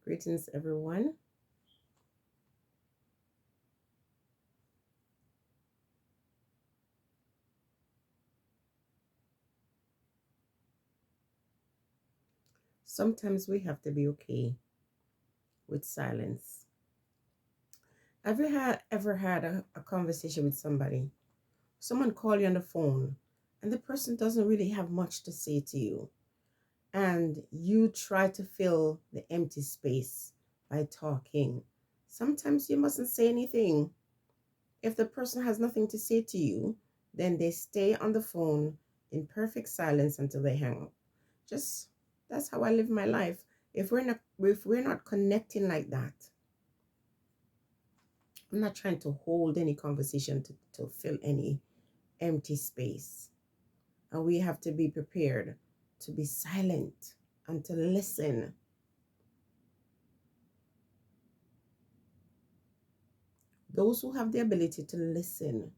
Greetings, everyone. Sometimes we have to be okay with silence. Have you ever had a conversation with somebody? Someone call you on the phone, and the person doesn't really have much to say to you, and you try to fill the empty space by talking. Sometimes you mustn't say anything. If the person has nothing to say to you, then they stay on the phone in perfect silence until they hang up. Just that's how I live my life. If we're not connecting like that, I'm not trying to hold any conversation to fill any empty space. And we have to be prepared to be silent and to listen. Those who have the ability to listen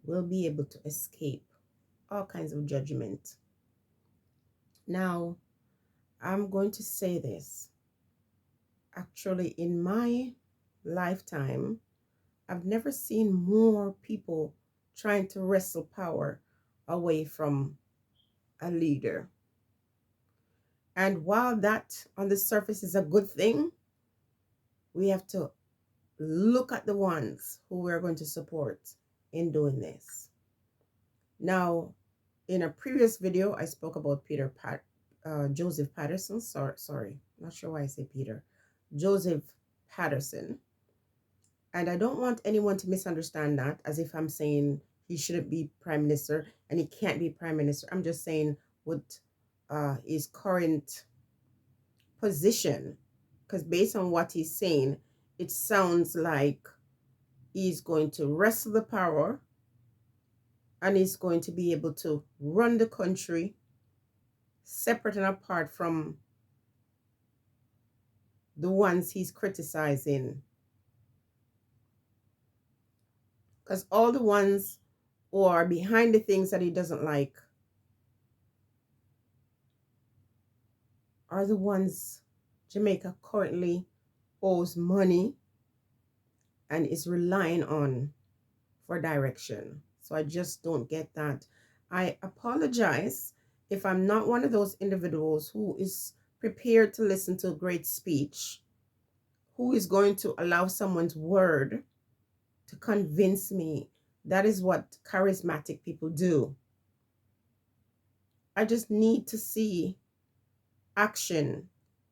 will be able to escape all kinds of judgment. Now, I'm going to say this. Actually, in my lifetime, I've never seen more people trying to wrestle power away from a leader. And while that on the surface is a good thing, we have to look at the ones who we're going to support in doing this. Now, in a previous video, I spoke about Joseph Patterson. Sorry, not sure why I say Peter. Joseph Patterson. And I don't want anyone to misunderstand that as if I'm saying he shouldn't be prime minister and he can't be prime minister. I'm just saying what his current position, because based on what he's saying, it sounds like he's going to wrestle the power and he's going to be able to run the country separate and apart from the ones he's criticizing. Because all the ones who are behind the things that he doesn't like are the ones Jamaica currently owes money and is relying on for direction. So I just don't get that. I apologize if I'm not one of those individuals who is prepared to listen to a great speech, who is going to allow someone's word to convince me. That is what charismatic people do. I just need to see action.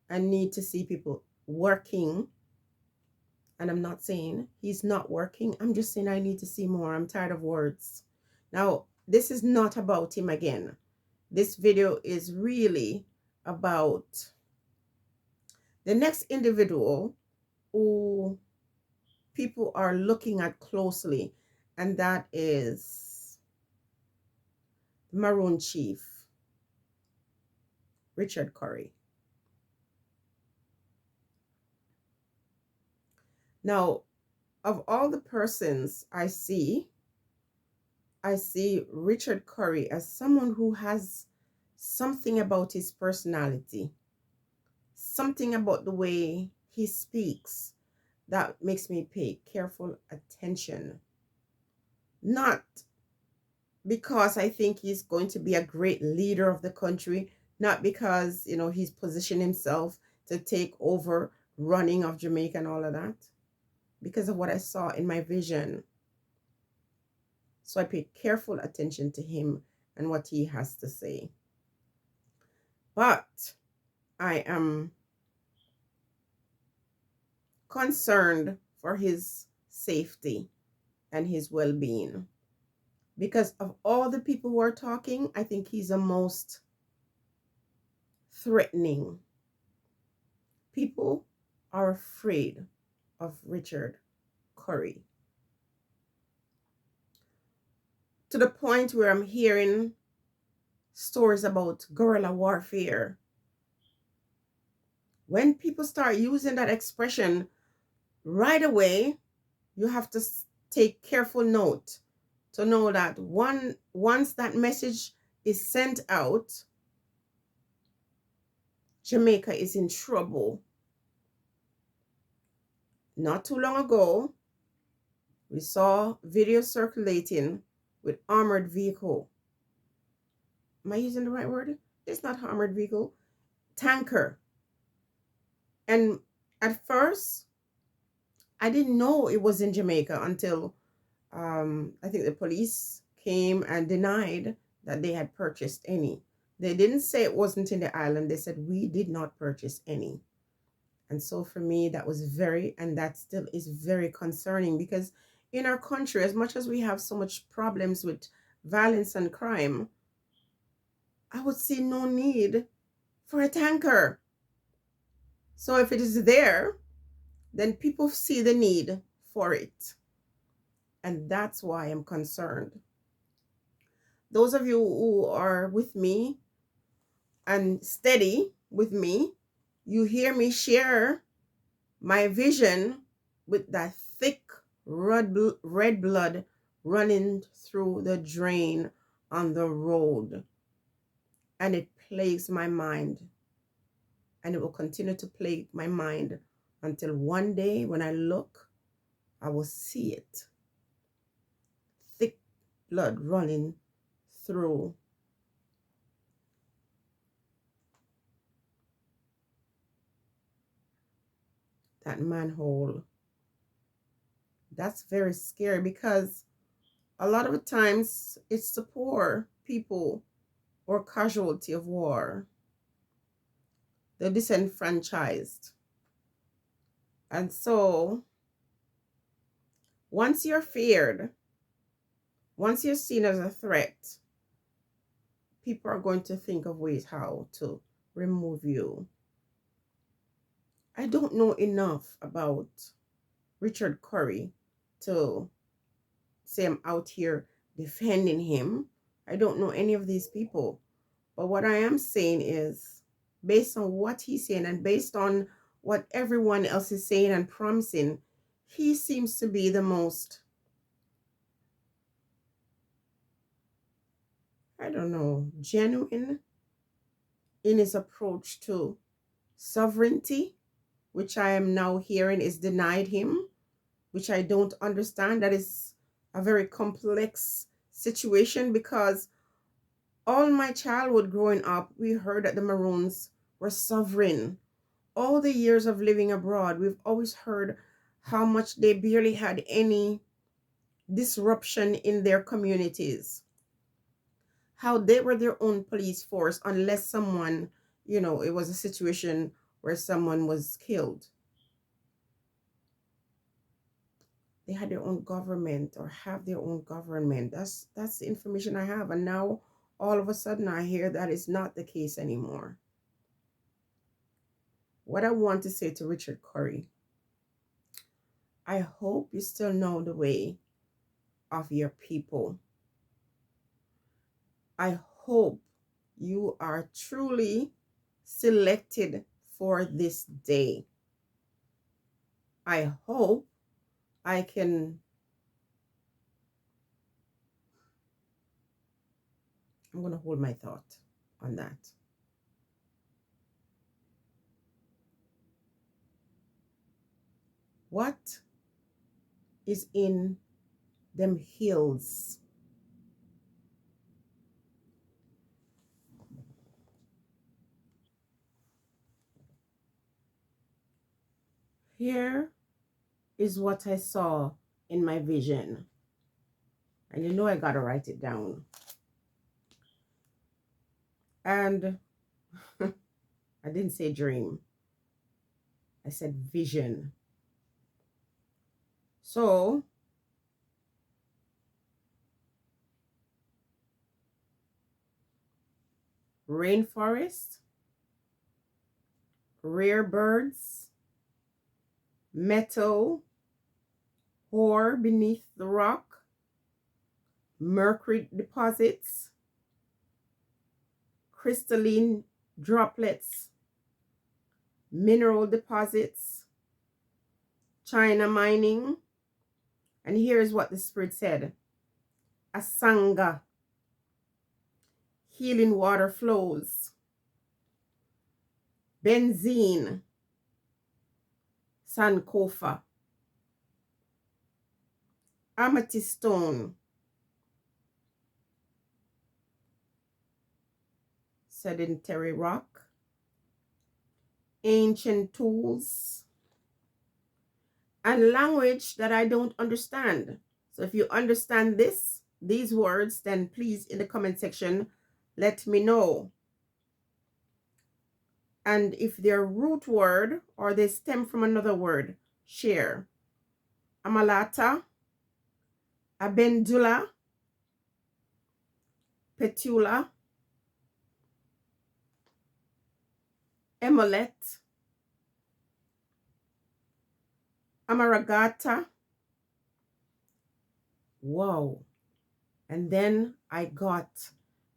I need to see people working. And I'm not saying he's not working. I'm just saying I need to see more. I'm tired of words. Now, this is not about him again. This video is really about the next individual who people are looking at closely, and that is Maroon Chief, Richard Curry. Now, of all the persons I see Richard Curry as someone who has something about his personality, something about the way he speaks that makes me pay careful attention. Not because I think he's going to be a great leader of the country, not because, he's positioned himself to take over running of Jamaica and all of that, because of what I saw in my vision. So I paid careful attention to him and what he has to say. But I am concerned for his safety and his well being. Because of all the people who are talking, I think he's the most threatening. People are afraid of Richard Curry to the point where I'm hearing stories about guerrilla warfare. When people start using that expression right away, you have to take careful note to know that once that message is sent out, Jamaica is in trouble. Not too long ago, we saw video circulating with armored vehicle. Am I using the right word? It's not armored vehicle. Tanker. And at first, I didn't know it was in Jamaica until I think the police came and denied that they had purchased any. They didn't say it wasn't in the island. They said we did not purchase any. And so for me, that was and that still is very concerning, because in our country, as much as we have so much problems with violence and crime, I would see no need for a tanker. So if it is there, then people see the need for it. And that's why I'm concerned. Those of you who are with me and steady with me, you hear me share my vision with that thick red blood running through the drain on the road. And it plagues my mind. And it will continue to plague my mind until one day when I look, I will see it. Thick blood running through that manhole. That's very scary, because a lot of the times it's the poor people or casualty of war, the disenfranchised. And so once you're feared, once you're seen as a threat, people are going to think of ways how to remove you. I don't know enough about Richard Curry to say I'm out here defending him. I don't know any of these people. But what I am saying is, based on what he's saying and based on what everyone else is saying and promising, he seems to be the most, I don't know, genuine in his approach to sovereignty, which I am now hearing is denied him, which I don't understand. That is a very complex situation, because all my childhood growing up, we heard that the Maroons were sovereign. All the years of living abroad, we've always heard how much they barely had any disruption in their communities, how they were their own police force unless someone, it was a situation where someone was killed. They had their own government, or have their own government. That's the information I have. And now all of a sudden I hear that is not the case anymore. What I want to say to Richard Curry, I hope you still know the way of your people. I hope you are truly selected for this day. I hope I can, I'm going to hold my thought on that. What is in them hills? Here is what I saw in my vision. And I got to write it down. And I didn't say dream. I said vision. So rainforest, rare birds, metal, ore beneath the rock, mercury deposits, crystalline droplets, mineral deposits, China mining. And here's what the Spirit said: Asanga, healing water flows, benzene, sankofa, amethyst stone, sedentary rock, ancient tools, and language that I don't understand. So if you understand these words, then please in the comment section, let me know. And if they're root word or they stem from another word, share. Amalata, Abendula, Petula, Emolet, Amaragata. Wow. And then I got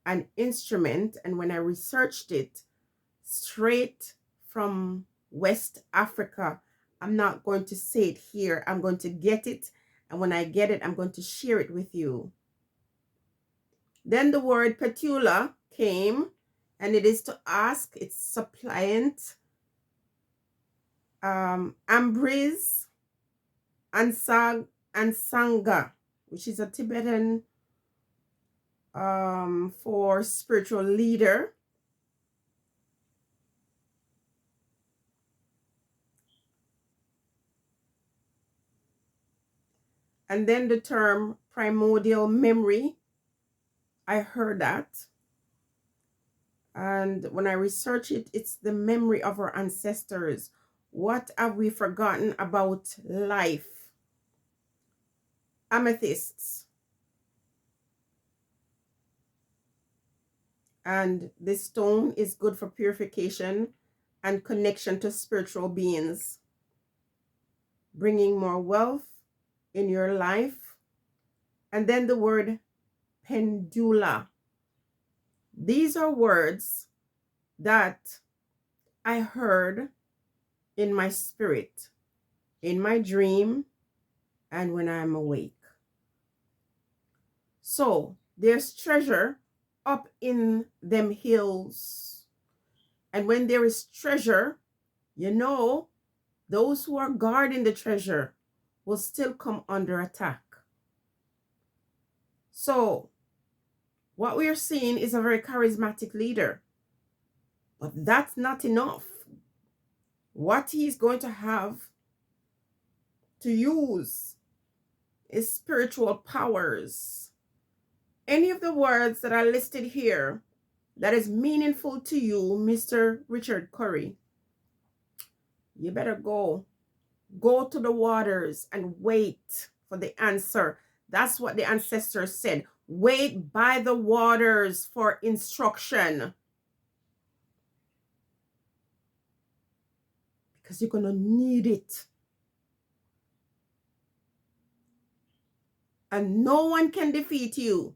an instrument, and when I researched it, straight from West Africa. I'm not going to say it here. I'm going to get it, and when I get it, I'm going to share it with you. Then the word petula came, and it is to ask. It's suppliant. Ambris, Ansanga, which is a Tibetan for spiritual leader. And then the term primordial memory, I heard that. And when I research it, it's the memory of our ancestors. What have we forgotten about life? Amethysts. And this stone is good for purification and connection to spiritual beings, bringing more wealth in your life. And then the word pendula. These are words that I heard in my spirit, in my dream, and when I'm awake. So there's treasure up in them hills. And when there is treasure, you know, those who are guarding the treasure will still come under attack. So what we are seeing is a very charismatic leader. But that's not enough. What he's going to have to use is spiritual powers. Any of the words that are listed here that is meaningful to you, Mr. Richard Curry, you better go to the waters and wait for the answer. That's what the ancestors said. Wait by the waters for instruction, because you're going to need it. And no one can defeat you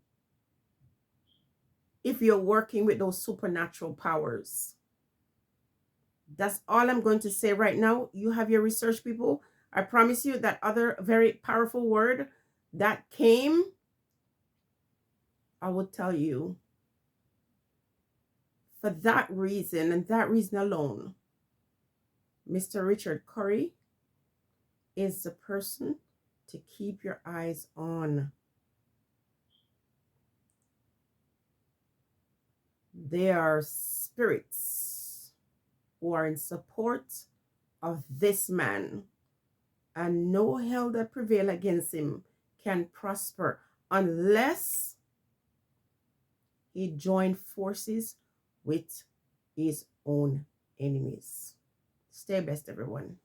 if you're working with those supernatural powers. That's all I'm going to say right now. You have your research, people. I promise you that other very powerful word that came, I will tell you. For that reason and that reason alone, Mr. Richard Curry is the person to keep your eyes on. There are spirits who are in support of this man, and no hell that prevail against him can prosper unless he joined forces with his own enemies. Stay blessed, everyone.